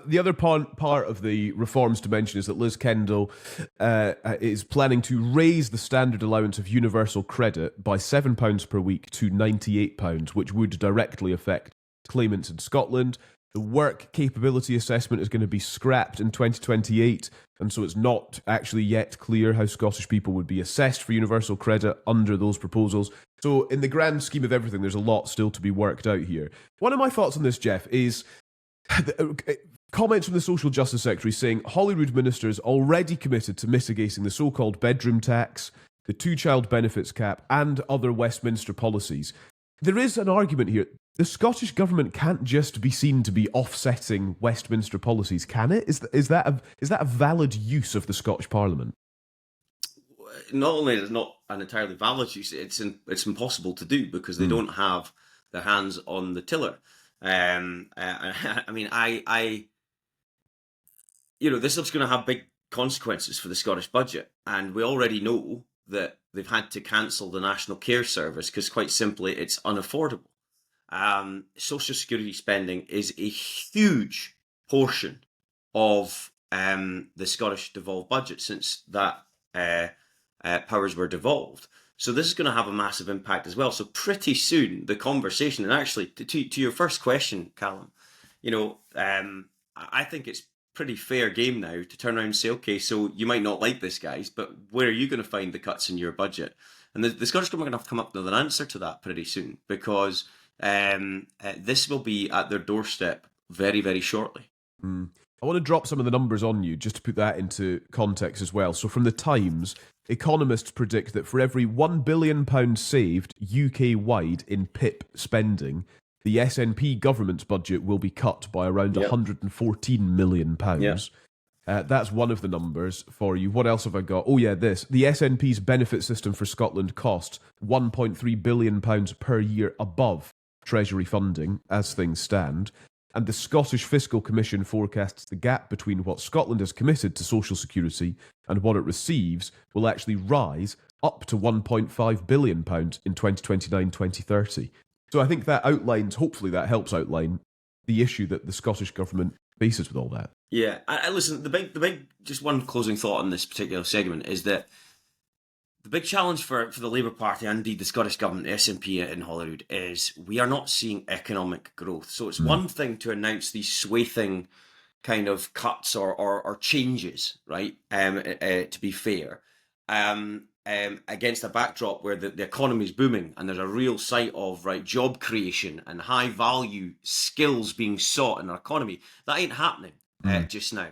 The other part of the reforms to mention is that Liz Kendall is planning to raise the standard allowance of universal credit by £7 per week to £98, which would directly affect claimants in Scotland. The work capability assessment is going to be scrapped in 2028, and so it's not actually yet clear how Scottish people would be assessed for universal credit under those proposals. So in the grand scheme of everything, there's a lot still to be worked out here. One of my thoughts on this, Geoff, is comments from the Social Justice Secretary saying Holyrood ministers already committed to mitigating the so-called bedroom tax, the two-child benefits cap, and other Westminster policies. There is an argument here. The Scottish Government can't just be seen to be offsetting Westminster policies, can it? Is that a valid use of the Scottish Parliament? Not only is it not an entirely valid use, it's impossible to do because they don't have their hands on the tiller. I mean, this is going to have big consequences for the Scottish budget, and we already know that they've had to cancel the National Care Service because, quite simply, it's unaffordable. Social security spending is a huge portion of the Scottish devolved budget since that powers were devolved. So this is going to have a massive impact as well. So pretty soon, the conversation, and actually to your first question, Calum, I think it's pretty fair game now to turn around and say, okay, so you might not like this, guys, but where are you going to find the cuts in your budget? And the Scottish Government are going to have to come up with an answer to that pretty soon, because this will be at their doorstep very, very shortly. I want to drop some of the numbers on you just to put that into context as well. So from the Times, economists predict that for every £1 billion saved UK-wide in PIP spending, the SNP government's budget will be cut by around £114 million. That's one of the numbers for you. What else have I got? Oh yeah, this. The SNP's benefit system for Scotland costs £1.3 billion per year above Treasury funding as things stand. And the Scottish Fiscal Commission forecasts the gap between what Scotland has committed to social security and what it receives will actually rise up to £1.5 billion in 2029-2030. So I think that outlines, hopefully that helps outline the issue that the Scottish Government faces with all that. Yeah, I listen, the big, just one closing thought on this particular segment is that the big challenge for the Labour Party and indeed the Scottish Government, the SNP in Holyrood, is we are not seeing economic growth. So it's one thing to announce these swathing kind of cuts or changes, right, to be fair, against a backdrop where the economy is booming and there's a real sight of job creation and high value skills being sought in our economy. That ain't happening just now.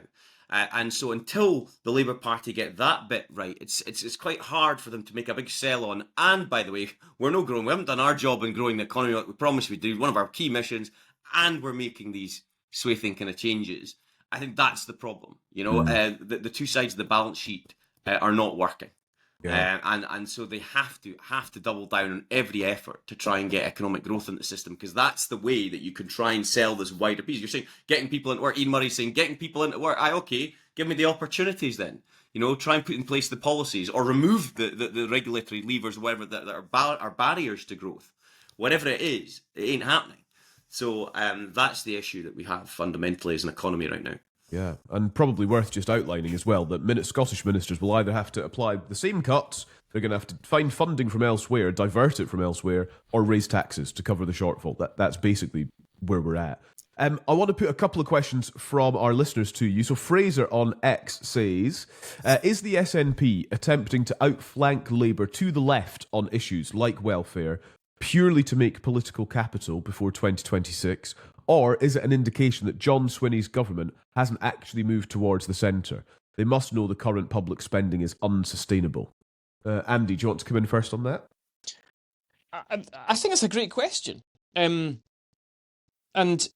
And so until the Labour Party get that bit right, it's quite hard for them to make a big sell on. And by the way, we're no growing. We haven't done our job in growing the economy like we promised we'd do, one of our key missions, and we're making these swathing kind of changes. I think that's the problem. The two sides of the balance sheet are not working. Yeah. And so they have to double down on every effort to try and get economic growth in the system, because that's the way that you can try and sell this wider piece. You're saying getting people into work. Ian Murray's saying getting people into work. Okay, give me the opportunities then. Try and put in place the policies or remove the regulatory levers, whatever that are barriers to growth. Whatever it is, it ain't happening. So that's the issue that we have fundamentally as an economy right now. Yeah, and probably worth just outlining as well that Scottish ministers will either have to apply the same cuts, they're going to have to find funding from elsewhere, divert it from elsewhere, or raise taxes to cover the shortfall. That's basically where we're at. I want to put a couple of questions from our listeners to you. So Fraser on X says, is the SNP attempting to outflank Labour to the left on issues like welfare purely to make political capital before 2026? Or is it an indication that John Swinney's government hasn't actually moved towards the centre? They must know the current public spending is unsustainable. Andy, do you want to come in first on that? I think it's a great question. I don't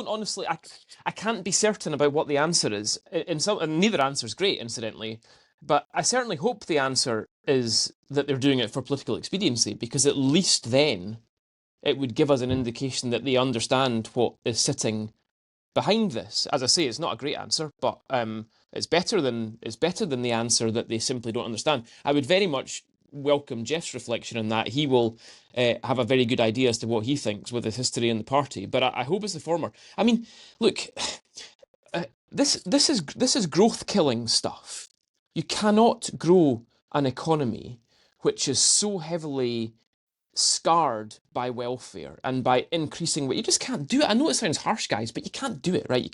honestly, I can't be certain about what the answer is. And neither answer is great, incidentally. But I certainly hope the answer is that they're doing it for political expediency, because at least then it would give us an indication that they understand what is sitting behind this. As I say, it's not a great answer, but it's better than the answer that they simply don't understand. I would very much welcome Geoff's reflection on that. He will have a very good idea as to what he thinks with his history in the party. But I hope it's the former. I mean, look, this is growth killing stuff. You cannot grow an economy which is so heavily scarred by welfare and by increasing what you just can't do it. I know it sounds harsh, guys, but you can't do it, right? You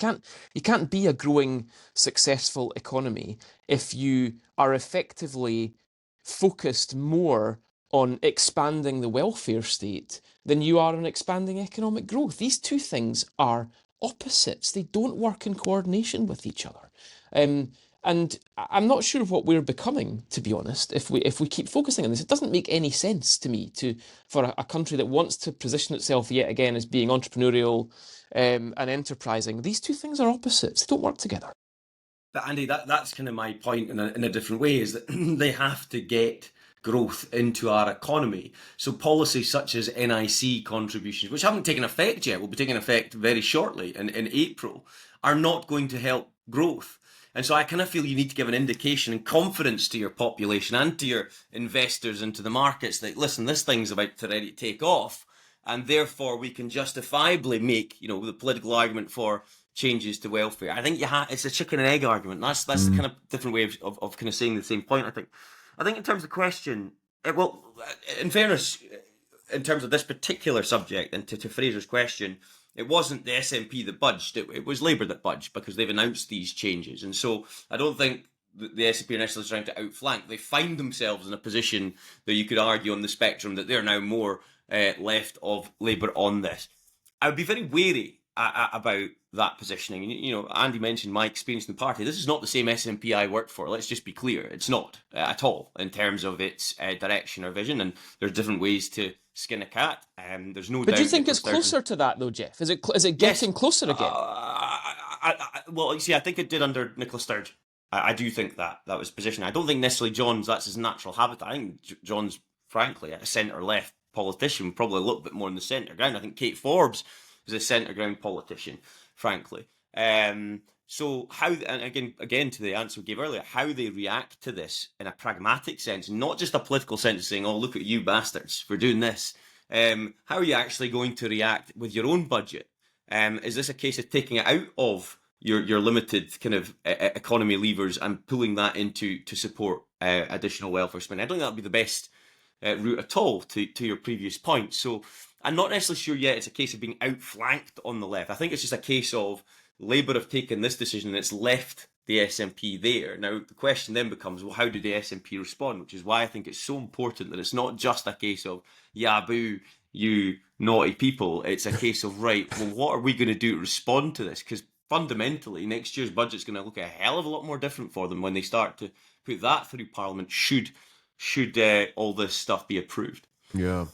can't be a growing, successful economy if you are effectively focused more on expanding the welfare state than you are on expanding economic growth. These two things are opposites. They don't work in coordination with each other. And I'm not sure what we're becoming, to be honest, if we keep focusing on this. It doesn't make any sense to me for a country that wants to position itself yet again as being entrepreneurial and enterprising. These two things are opposites. They don't work together. But Andy, that's kind of my point in a different way, is that they have to get growth into our economy. So policies such as NIC contributions, which haven't taken effect yet, will be taking effect very shortly in April, are not going to help growth. And so I kind of feel you need to give an indication and confidence to your population and to your investors and to the markets that, listen, this thing's about to ready to take off, and therefore we can justifiably make, the political argument for changes to welfare. I think it's a chicken and egg argument. That's the kind of different way of kind of saying the same point, I think. I think in terms of the question, in fairness, in terms of this particular subject, and to Fraser's question, it wasn't the SNP that budged, it was Labour that budged, because they've announced these changes. And so I don't think the SNP are necessarily trying to outflank. They find themselves in a position that you could argue on the spectrum that they're now more left of Labour on this. I would be very wary about that positioning. Andy mentioned my experience in the party. This is not the same SNP I worked for. Let's just be clear. It's not at all in terms of its direction or vision. And there's different ways to skin a cat. There's no doubt. But do you think it's closer to that, though, Geoff? Is it getting closer again? Well, you see, I think it did under Nicola Sturgeon. I do think that was position. I don't think necessarily that's his natural habitat. I think John's, frankly, a centre-left politician, probably a little bit more in the centre ground. I think Kate Forbes is a centre ground politician, frankly. So how, and again to the answer we gave earlier, how they react to this in a pragmatic sense, not just a political sense, saying, "Oh, look at you bastards for doing this." How are you actually going to react with your own budget? Is this a case of taking it out of your limited kind of economy levers and pulling that to support additional welfare spending? I don't think that would be the best route at all, to your previous point. So I'm not necessarily sure yet it's a case of being outflanked on the left. I think it's just a case of Labour have taken this decision and it's left the SNP there. Now, the question then becomes, well, how do the SNP respond? Which is why I think it's so important that it's not just a case of, yeah, boo, you naughty people. It's a case of, right, well, what are we going to do to respond to this? Because fundamentally, next year's budget's going to look a hell of a lot more different for them when they start to put that through Parliament, should all this stuff be approved. Yeah.